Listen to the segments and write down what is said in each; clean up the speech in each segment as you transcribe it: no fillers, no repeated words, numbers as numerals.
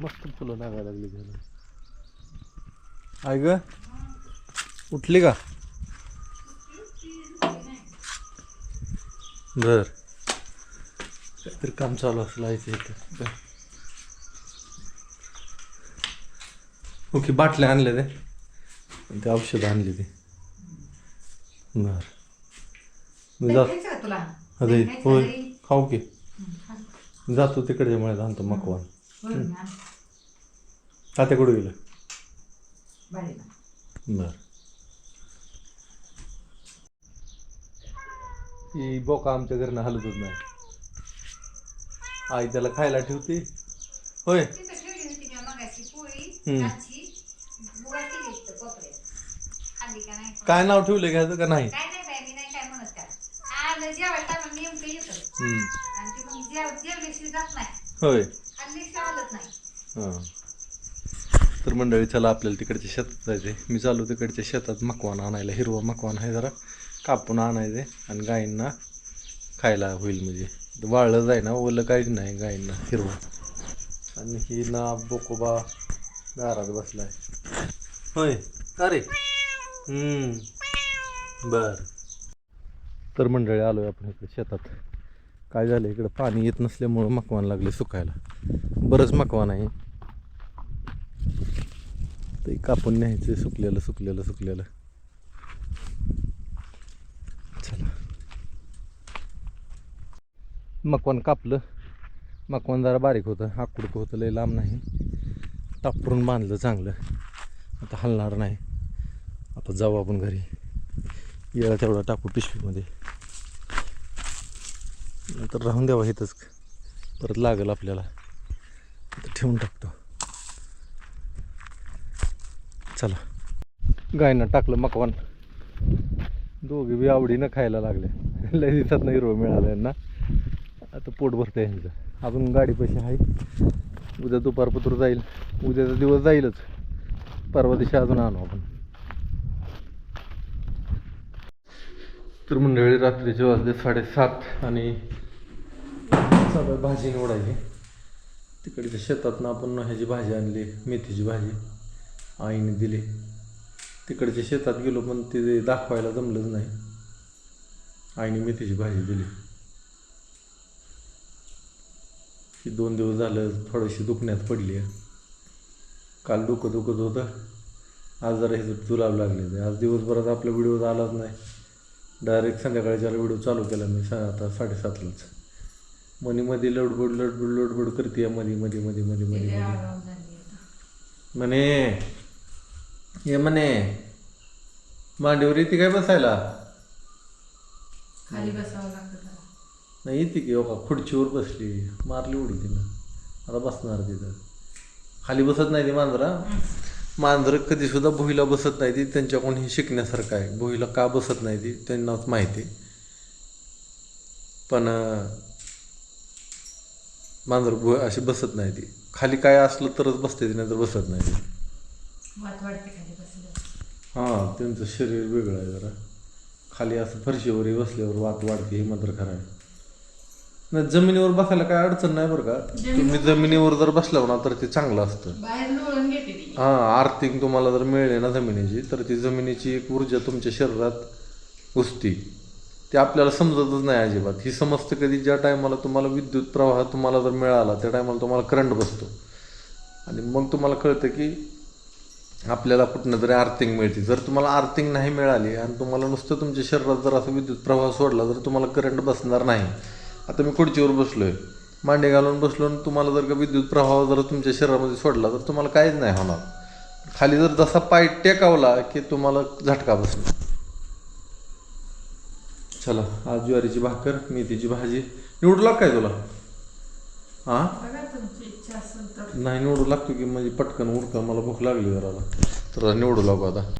मस्त फुलं लागायला लागली त्याला. आहे ग उठली का? बर काहीतरी काम चालू असलं इथं. ओके बाटल्या आणले ते औषधं आणली ते. बर मी जात तुला अरे होय खाऊ की जातो तिकडच्या मळ्यात आणतो मकवान. तात्या कुठे गेलं? बर ही बोका आमच्या घरनं हलतच नाही. आई त्याला खायला ठेवते होय. काय नाव ठेवलं घ्यायचं का नाही? होय हां. तर मंडळी चला आपल्याला तिकडच्या शेतात जायचे. मी चालू तिकडच्या शेतात मकवान आणायला. हिरवा मकवान आहे जरा कापून आणायचे आणि गायींना खायला होईल. म्हणजे वाळलं जाय ना ओलं काहीच नाही गायींना हिरवं. आणि ही ना बोकोबा दारात बसलाय होय का रे? बर तर मंडळी आलोय आपण इकडे शेतात. काय झालं इकडं पाणी येत नसल्यामुळं मकवान लागले सुकायला. बरंच मकवान आहे ते कापून न्यायचं सुकलेलं सुकलेलं सुकलेलं. चला मकवान कापलं. मकवान जरा बारीक होतं आकुडकं होतं लय लांब नाही. टापरून बांधलं चांगलं. आता हलणार नाही. आता जाऊ आपण घरी. येळा तेवढा टाकू पिशवीमध्ये नंतर राहून द्यावा इथंच परत लागेल आपल्याला. आता ठेवून टाकतो. चला गायनं टाकलं मकवान. दोघे बी आवडीनं खायला लागले. लय दिवसात नाही हिरवं मिळालं यांना. आता पोट भरतं यांचं. अजून गाडी पैसे आहे. उद्या दुपारपत्र जाईल. उद्याचा दिवस जाईलच. परवा दिवशी अजून आणू आपण. तर मंडळी रात्रीचे वाजले 7:30 आणि चालू भाजी निवडायची. तिकडच्या शेतातनं आपण ह्याची भाजी आणली मेथीची भाजी आईने दिली. तिकडच्या शेतात गेलो पण ते दाखवायला जमलंच नाही. आईने मेथीची भाजी दिली. ही 2 दिवस झालं थोडीशी दुखण्यात पडली आहे. काल दुखत होतं. आज जरा हे जुलाब लागले. आज दिवसभरात आपला व्हिडिओ आलाच नाही. डायरेक्ट संध्याकाळच्या व्हिडिओ चालू केला मी आता 7:30लाच. मध्ये लडबड करते मध्ये म्हणे ये म्हणे मांडीवर येते काय बसायला? खाली बसावं लागतं नाही येते की का खुर्चीवर बसली मारली उडी तिनं. आता बसणार तिथं. खाली बसत नाही ती मांजरं कधी सुद्धा भुईला बसत नाही ती. त्यांच्याकडून हे शिकण्यासारखं आहे. भुईला का बसत नाही ती त्यांनाच माहिती. पण मांजर अशी बसत नाही ती. खाली काय असलं तरच बसते ती नाही तर बसत नाही ती. हां त्यांचं शरीर वेगळं आहे जरा. खाली असं फरशीवरही बसल्यावर वात वाढते. हे मात्र खरं आहे. नाही जमिनीवर बसायला काय अडचण नाही बरं का. तुम्ही जमिनीवर जर बसला ना तर ते चांगलं असतं. हां आर्थिंग तुम्हाला जर मिळले ना जमिनीची तर ती जमिनीची एक ऊर्जा तुमच्या शरीरात घुसते. ते आपल्याला समजतच नाही अजिबात. ही समजतं कधी ज्या टायमाला तुम्हाला विद्युत प्रवाह तुम्हाला जर मिळाला त्या टायमाला तुम्हाला करंट बसतो. आणि मग तुम्हाला कळतं की आपल्याला कुठनं तरी आर्थिंग मिळते. जर तुम्हाला आर्थिंग नाही मिळाली आणि तुम्हाला नुसतं तुमच्या शरीरात जर असं विद्युत प्रवाह सोडला तर तुम्हाला करंट बसणार नाही. आता मी खुर्चीवर बसलो आहे मांडी घालून बसलो आणि तुम्हाला जर का विद्युत प्रवाह जर तुमच्या शरीरामध्ये सोडला तर तुम्हाला काहीच नाही होणार. खाली जर जसा पाय टेकावला की तुम्हाला झटका बसणार. चला आज ज्वारीची भाकर मेथीची भाजी. निवडू लाग काय तुला? हां नाही निवडू लागतो की म्हणजे पटकन उरका. मला भूक लागली जरा तर निवडू लागू आता.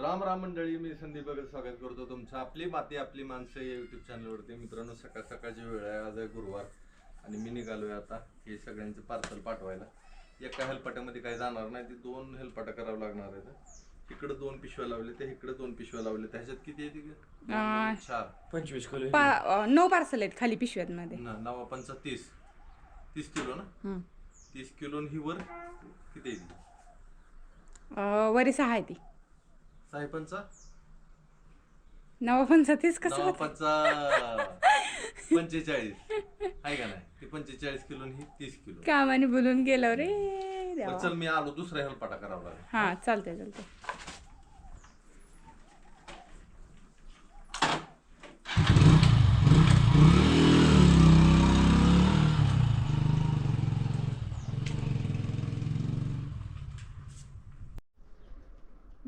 राम राम मंडळी. मी संदीप बघत स्वागत करतो तुमचं आपली माती आपली माणसं या यूट्यूब चॅनलवरती. मित्रांनो सकाळ सकाळची वेळ आहे. आज आहे गुरुवार आणि मी निघालोय आता हे सगळ्यांचं पार्सल पाठवायला. एका हेलपाट्यामध्ये काही जाणार नाही. ते 2 हेलपाट्या करावं लागणार आहेत. इकडे 2 पिशव्या लावले त्या इकडे 2 पिशव्या लावले त्याच्यात किती येते ग? 4 25 किलो 9 पार्सल आहेत खाली पिशव्यांमध्ये. ना 9 5 30 किलो ना. 30 किलो ही वर किती येते? वरी 6 आहे ती. 6 5 9 5 30 कसं 9 5 45 आहे का नाही? ती 45 किलो आणि ही 30 किलो. कामाने बोलून गेलो रे बरं, देवा. चल मी आलो दुसरा हेलपाटा करावा लागेल. हा चालतंय चालतंय.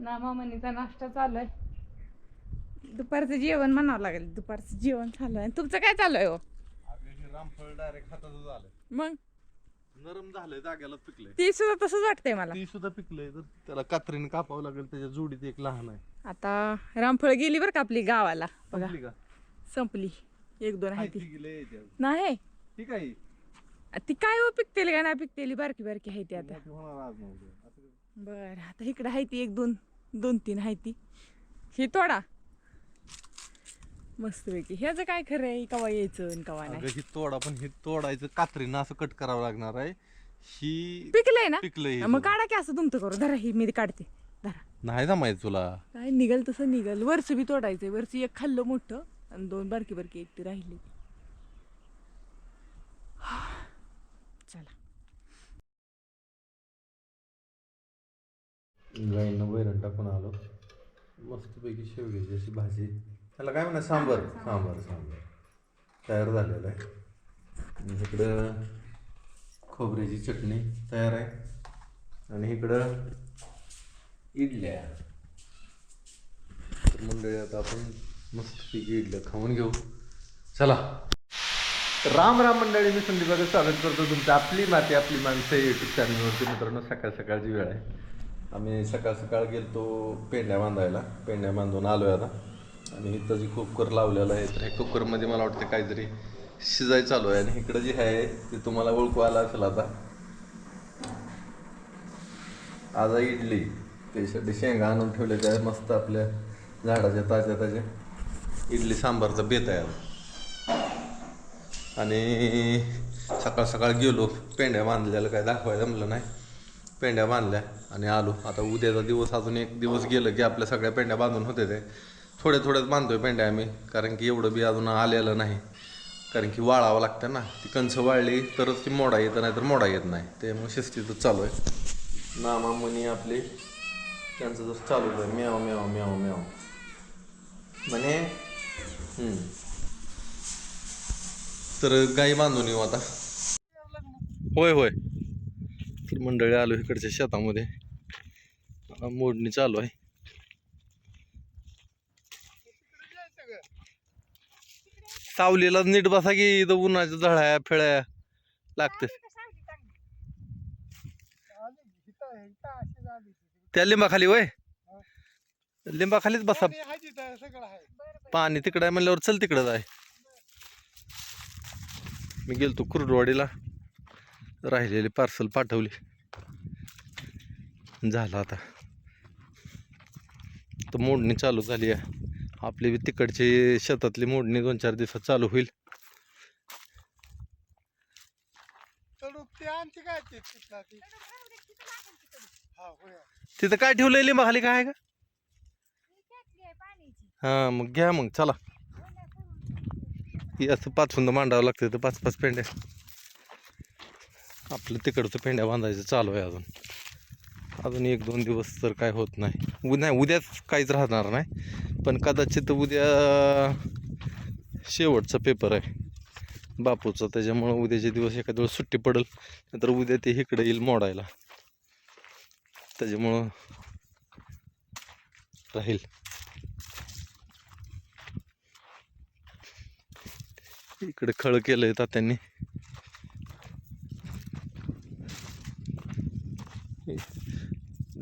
मामानीचा नाश्ता चालू आहे. दुपारचं जेवण म्हणावं लागेल. दुपारचं जेवण चालू आहे. तुमचं काय चालू आहे हो? रामफळ डायरेक्ट हाताचं झालं. मग नरम झालंय जाग्याला पिकलंय. ती सुद्धा तसंच वाटतंय मला. ती सुद्धा पिकलंय तर त्याला कात्रीने कापावं लागेल. त्याच्या जोडीत एक लहान आहे. आता रामफळ गेली बरं का आपली गावाला. बघा संपली का? संपली. 1-2 आहे ती. गेले नाही ठीक आहे. ती काय हो पिकतेली का नाही पिकतेली बारकी बारकी आहे ती आता. होणार आज नव्हतं. बर आता इकडं आहे ती 1-2-3 आहे ती. ही तोडा मस्त पैकी. ह्याचं काय खरं आहे कवा यायचं आणि कवा नाही. ही तोडा पण हे तोडायचं कात्रीनं असं कट करावं लागणार आहे. ही पिकलंय ना पिकलंय. मग काढा की असं तुमचं करू. धरा ही मी काढते. धरा नाही जमायचं तुला. काय निघल तसं निघल. वरचं बी तोडायचंय. वरची एक खाल्लं मोठं आणि 2 बारकी बारकी एक ती राहिली. चला गाईंना वैरण टाकून आलो. मस्तपैकी शेवग्याची अशी भाजी. त्याला काय म्हणा सांबर तयार झालेलं आहे. इकडं खोबऱ्याची चटणी तयार आहे आणि इकडं इडल्या. तर मंडळी आता आपण मस्तपैकी इडल्या खाऊन घेऊ. चला. राम राम मंडळी, मी संदीपाचं स्वागत करतो तुमचं आपली माती आपली माणसं यूट्यूब चॅनलवरती. मित्रांनो सकाळची वेळ आहे. आम्ही सकाळ गेलतो पेंड्या बांधायला. पेंड्या बांधून आलो आहे आता. आणि इथं जी कुकर लावलेलं आहे तर ह्या कुकरमध्ये मला वाटतं काहीतरी शिजाय चालू आहे. आणि इकडं जे आहे ते तुम्हाला ओळखू आलं असेल आता. आज इडली त्याच्यासाठी शेंगा आणून ठेवले त्या मस्त आपल्या झाडाच्या ताज्या इडली सांबारचा बेत आहे आज. आणि सकाळ गेलो पेंड्या बांधलेलं काय दाखवायला जमलं नाही. पेंड्या बांधल्या आणि आलो. आता उद्याचा दिवस अजून एक दिवस गेलं की आपल्या सगळ्या पेंड्या बांधून होते. ते थोड्याच बांधतोय पेंड्या आम्ही. कारण की एवढं बी अजून आलेलं नाही. कारण की वाळावं लागतं ना. ती कणसं वाळली तरच ती मोडा येतं नाही तर मोडा येत नाही. त्यामुळे शिस्तीतच चालू आहे. नामामुनी आपले त्यांचं जसं चालू आहे म्याव म्याव म्याव म्याव म्हणे. तर गाई बांधून येऊ आता. होय तर मंडळी आलो इकडच्या शेतामध्ये. मोडणी चालू आहे. सावलीला नीट बसा की इथं उन्हाच्या झळाया फिळ्या लागते. त्या लिंबाखाली वय लिंबाखालीच बसा. पाणी तिकडं आहे म्हणल्यावर चल तिकडं जाय. मी गेलतो कुर्डवाडीला. राहिलेली पार्सल पाठवली. झालं आता तर मोडणी चालू झाली आहे. आपली बी तिकडची शेतातली मोडणी 2-4 दिवसात चालू होईल. तिथं काय ठेवलंय लिंबाखाली काय आहे का? हा मग घ्या मग चला. असं 5 मांडावं लागतं तर 5 पेंड्या. आपलं तिकडचं पेंड्या बांधायचं चालू आहे अजून 1-2 दिवस तर काय होत नाही. उद्याच काहीच राहणार नाही. पण कदाचित उद्या शेवटचा पेपर आहे बापूचा. त्याच्यामुळं उद्याचे दिवस एखाद्या वेळेस सुट्टी पडेल. नंतर उद्या ते इकडे येईल मोडायला. त्याच्यामुळं राहील. इकडे खळ केलंय तात्यांनी.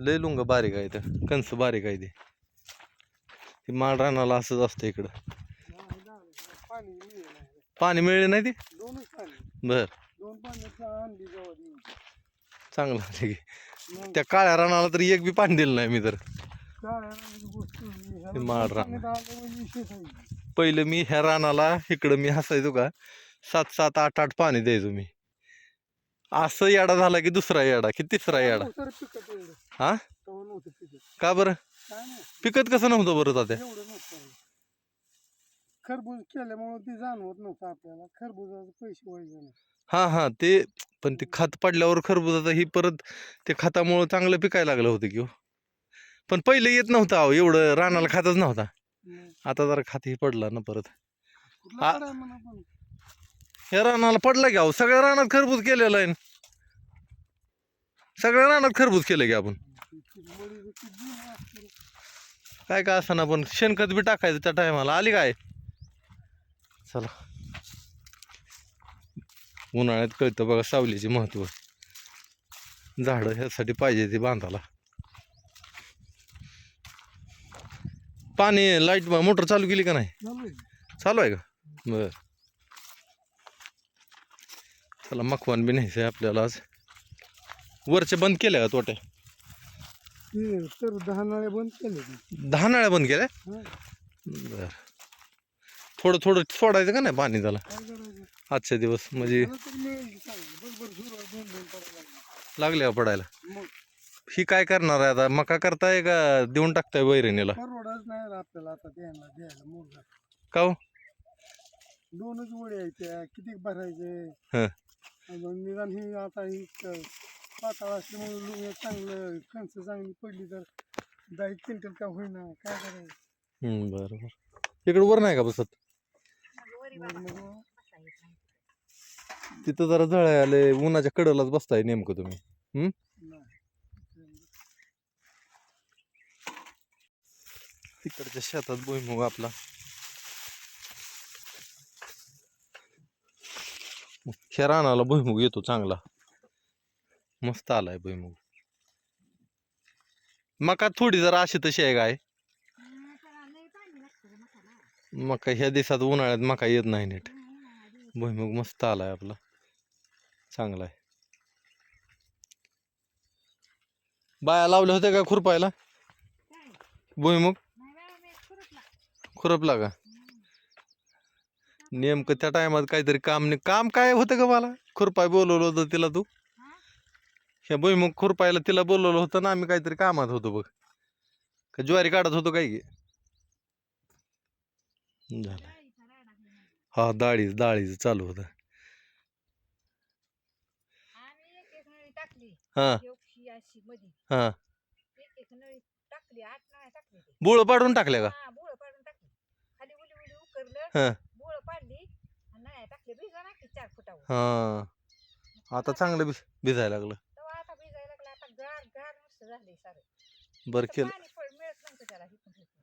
लय लुंग बारीक आहे. तर कंस बारीक आहे. ते माळ रानाला असंच असतं इकडं. पाणी मिळले नाही ते. बर चांगलं की. त्या काळ्या रानाला तर एक बी पाणी दिलं नाही मी तर. हे माळ रान पहिलं मी ह्या रानाला इकडं मी हसायचो का 7-7 8-8 पाणी द्यायचो मी असं येडा झाला की दुसरा येडा की तिसरा येडा हा का बरं पिकत कसं नव्हतं बरं तात्या खरबूज केल्यामुळे ते जाणवत नव्हतं आपल्याला खरबुजाचे पैसे व्हायचे हा हा ते पण ते खत पडल्यावर खरबुजाचं ही परत ते खतामुळं चांगलं पिकायला लागलं होतं की हो. पण पहिलं येत नव्हतं अहो एवढं रानाला खातच नव्हता आता जरा खातही पडला ना परत आ- ह्या रानाला पडला की अहो सगळ्या रानात खरबूज केलेलं आहे सगळ्या रानात खरबूज केलं की आपण काय काय असं ना पण शेणखत बी टाकायचं त्या टायमाला आली काय चला उन्हाळ्यात कळतं बघा सावलीचे महत्व झाडं ह्यासाठी पाहिजे ती बांधाला पाणी लाईट मोटर चालू केली का नाही चालू आहे का बर चला मखवान बी न्यायचं आहे आपल्याला आज वरचे बंद केले का तोटे तर 10 नळ्या बंद केले 10 नळ्या बंद केल्या बर थोडं थोडं सोडायचं का नाही पाणी त्याला आजचे दिवस म्हणजे लागले का पडायला ही काय करणार आहे आता मका करताय का देऊन टाकताय वैरणीला परवडच नाही आपल्याला आता द्यायला मोठा का हो 2च वडे आहेत त्या किती भरायचे हं. निदान ही आता ही पाताळ असल्यामुळे चांगलं कणसं चांगली पडली तर 10 क्विंटल का होईना काय करायचं बरं बरं इकडे वर नाही का बसत तिथं जरा जळ आले उन्हाच्या कडलाच बसताय नेमकं तुम्ही तिकडच्या शेतात भुईमुग आपला ह्या रानाला भुईमुग येतो चांगला मस्त आलाय भुईमुग मका थोडी जरा अशी तशी आहे काय मका ह्या दिवसात उन्हाळ्यात मका येत नाही नीट भुईमुग मस्त आलाय आपला चांगला आहे बाया लावल्या होत्या का खुरपायला भुईमुग खुरपला का नेमकं त्या टायमात काहीतरी काम काय होतं का मला खुरपाय बोलवलं होतं तिला तू ह्या भुईमुग खुरपायला तिला बोलवलं होतं ना आम्ही काहीतरी कामात होतो बघ का ज्वारी काढत होतो काय झालं हा डाळीच चालू होतं हा हा बुळ पाडून टाकल्या का हा हा आता चांगलं भिजायला लागलं बरं केलं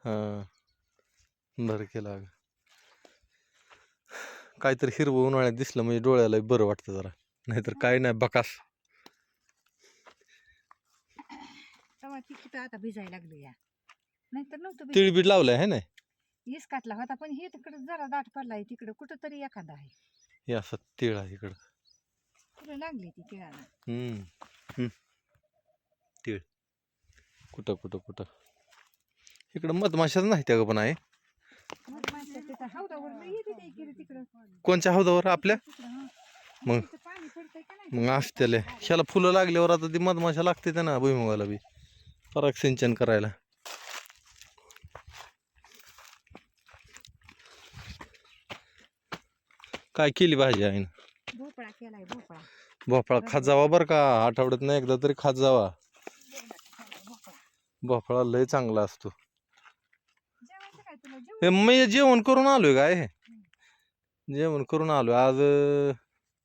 हा बरं केलं अगं काहीतरी हिरवं उन्हाळ्यात दिसलं म्हणजे डोळ्याला बरं वाटतं जरा नाहीतर काय नाही बकास आता भिजायला लागलं या नाहीतर नव्हतं तिळबीड लावलाय है ना इसकाटला होता पण हे तिकडे जरा दाट पडलाय तिकडे कुठं तरी एखादा आहे हे असं तिळ आहे इकडं तुला लागली ती तिळाला तीळ कुठं कुठं कुठं इकडं मधमाशाच नाही त्या पण आहे कोणच्या हौदावर आपल्या मग मग असतेले ह्याला फुलं लागल्यावर आता ती मधमाशा लागते त्या ना भुईमुगाला बी पराग सिंचन करायला काय केली भाजी आहे भोपळा केलाय भोपळा भोपळा खात जावा बरं का आठवड्यात नाही एकदा तरी खात जावा भोपळा लय चांगला असतो मी जेवण करून आलोय काय जेवण करून आलोय आज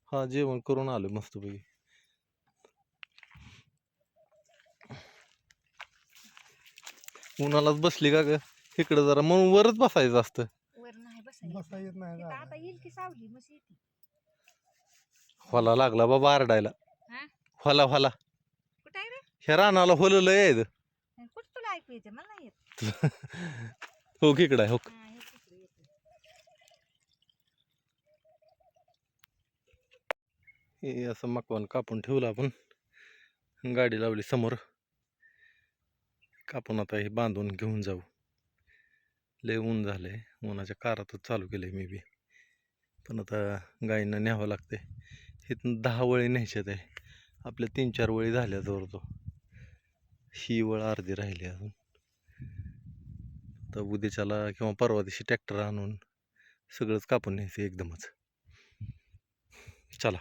हा जेवण करून आलोय मस्तपैकी उन्हालाच बसली का ग इकडं जरा मग वरच बसायचं असतं बसा येत नाही होला लागला बाबा आरडायला होला होला ह्या रानाला होलं लय तुला ऐकू येते मला येत हो इकडं आहे हो हे असं मकवान कापून ठेवलं आपण गाडी लावली समोर कापून आता हे बांधून घेऊन जाऊ. लय ऊन झालंय, उन्हाच्या कारातच चालू केलंय मी बी. पण आता गायींना न्यावं लागते. इथून 10 वळी न्यायच्यात आहे. आपल्या 3-4 वळी झाल्या जवळ तो. ही वळ अर्धी राहिली अजून. तर उद्याच्याला किंवा परवा दिवशी ट्रॅक्टर आणून सगळंच कापून न्यायचं एकदमच. चला.